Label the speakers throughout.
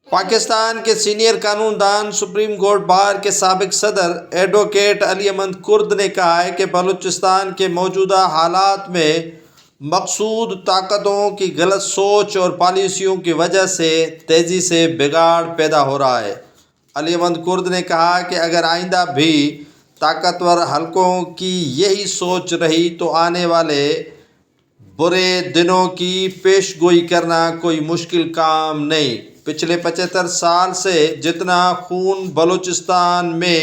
Speaker 1: پاکستان کے سینئر قانون دان سپریم کورٹ بار کے سابق صدر ایڈوکیٹ علی احمد کرد نے کہا ہے کہ بلوچستان کے موجودہ حالات میں مقصود طاقتوں کی غلط سوچ اور پالیسیوں کی وجہ سے تیزی سے بگاڑ پیدا ہو رہا ہے۔ علی احمد کرد نے کہا کہ اگر آئندہ بھی طاقتور حلقوں کی یہی سوچ رہی تو آنے والے برے دنوں کی پیش گوئی کرنا کوئی مشکل کام نہیں۔ پچھلے 75 سال سے جتنا خون بلوچستان میں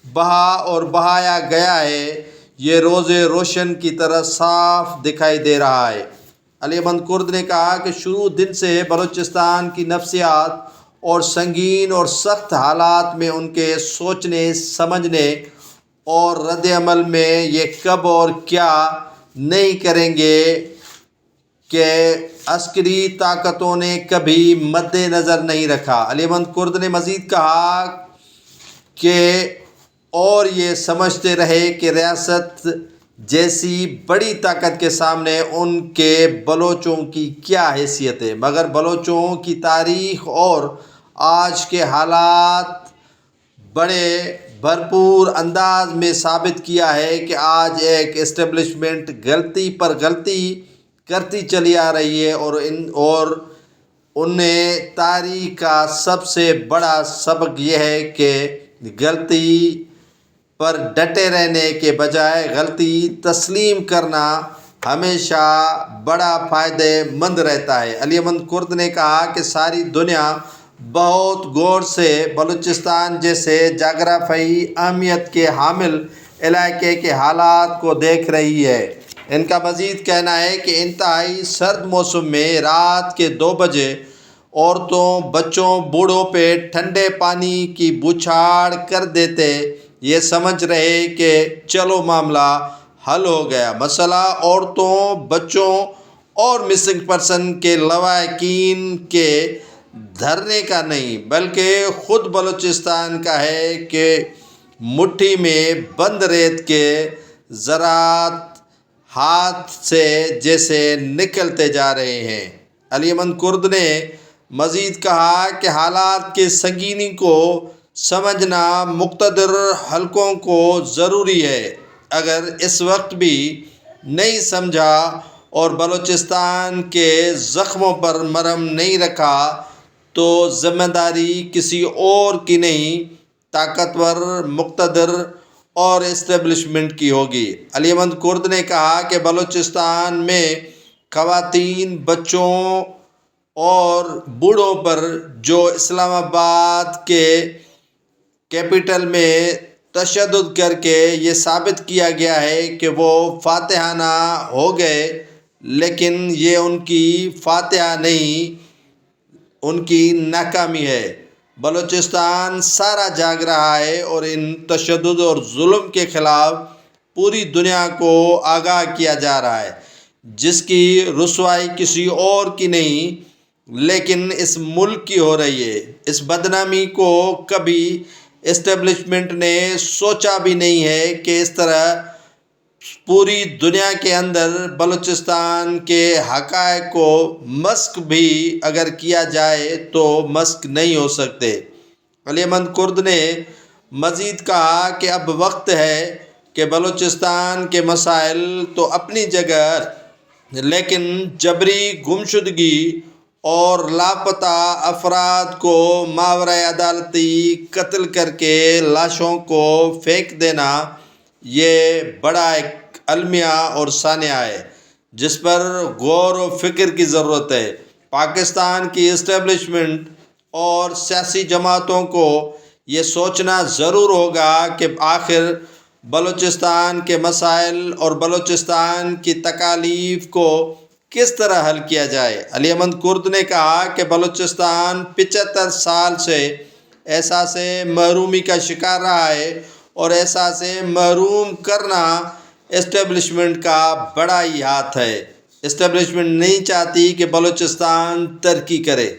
Speaker 1: بہا اور بہایا گیا ہے، یہ روز روشن کی طرح صاف دکھائی دے رہا ہے۔ علی احمد کرد نے کہا کہ شروع دن سے بلوچستان کی نفسیات اور سنگین اور سخت حالات میں ان کے سوچنے، سمجھنے اور رد عمل میں یہ کب اور کیا نہیں کریں گے کہ عسکری طاقتوں نے کبھی مد نظر نہیں رکھا۔ علی احمد کرد نے مزید کہا کہ اور یہ سمجھتے رہے کہ ریاست جیسی بڑی طاقت کے سامنے ان کے بلوچوں کی کیا حیثیت ہے، مگر بلوچوں کی تاریخ اور آج کے حالات بڑے بھرپور انداز میں ثابت کیا ہے کہ آج ایک اسٹیبلشمنٹ غلطی پر غلطی کرتی چلی آ رہی ہے اور انہیں تاریخ کا سب سے بڑا سبق یہ ہے کہ غلطی پر ڈٹے رہنے کے بجائے غلطی تسلیم کرنا ہمیشہ بڑا فائدہ مند رہتا ہے۔ علی احمد کرد نے کہا کہ ساری دنیا بہت غور سے بلوچستان جیسے جغرافیائی اہمیت کے حامل علاقے کے حالات کو دیکھ رہی ہے۔ ان کا مزید کہنا ہے کہ انتہائی سرد موسم میں رات کے 2 بجے عورتوں، بچوں، بوڑھوں پہ ٹھنڈے پانی کی بوچھاڑ کر دیتے، یہ سمجھ رہے کہ چلو معاملہ حل ہو گیا۔ مسئلہ عورتوں، بچوں اور مسنگ پرسن کے لواحقین کے دھرنے کا نہیں بلکہ خود بلوچستان کا ہے کہ مٹھی میں بند ریت کے ذرات ہاتھ سے جیسے نکلتے جا رہے ہیں۔ علی احمد کرد نے مزید کہا کہ حالات کی سنگینی کو سمجھنا مقتدر حلقوں کو ضروری ہے۔ اگر اس وقت بھی نہیں سمجھا اور بلوچستان کے زخموں پر مرہم نہیں رکھا تو ذمہ داری کسی اور کی نہیں، طاقتور، مقتدر اور اسٹیبلشمنٹ کی ہوگی۔ علی احمد کرد نے کہا کہ بلوچستان میں خواتین، بچوں اور بوڑھوں پر جو اسلام آباد کے کیپٹل میں تشدد کر کے یہ ثابت کیا گیا ہے کہ وہ فاتحانہ ہو گئے، لیکن یہ ان کی فاتحہ نہیں، ان کی ناکامی ہے۔ بلوچستان سارا جاگ رہا ہے اور ان تشدد اور ظلم کے خلاف پوری دنیا کو آگاہ کیا جا رہا ہے، جس کی رسوائی کسی اور کی نہیں لیکن اس ملک کی ہو رہی ہے۔ اس بدنامی کو کبھی اسٹیبلشمنٹ نے سوچا بھی نہیں ہے کہ اس طرح پوری دنیا کے اندر بلوچستان کے حقائق کو مسخ بھی اگر کیا جائے تو مسخ نہیں ہو سکتے۔ علی احمد کرد نے مزید کہا کہ اب وقت ہے کہ بلوچستان کے مسائل تو اپنی جگہ لیکن جبری گمشدگی اور لاپتہ افراد کو ماورائے عدالتی قتل کر کے لاشوں کو پھینک دینا یہ بڑا ایک المیہ اور سانحہ ہے جس پر غور و فکر کی ضرورت ہے۔ پاکستان کی اسٹیبلشمنٹ اور سیاسی جماعتوں کو یہ سوچنا ضرور ہوگا کہ آخر بلوچستان کے مسائل اور بلوچستان کی تکالیف کو کس طرح حل کیا جائے۔ علی احمد کرد نے کہا کہ بلوچستان 75 سال سے احساس محرومی کا شکار رہا ہے اور احساس محروم کرنا اسٹیبلشمنٹ کا بڑا ہی ہاتھ ہے۔ اسٹیبلشمنٹ نہیں چاہتی کہ بلوچستان ترقی کرے۔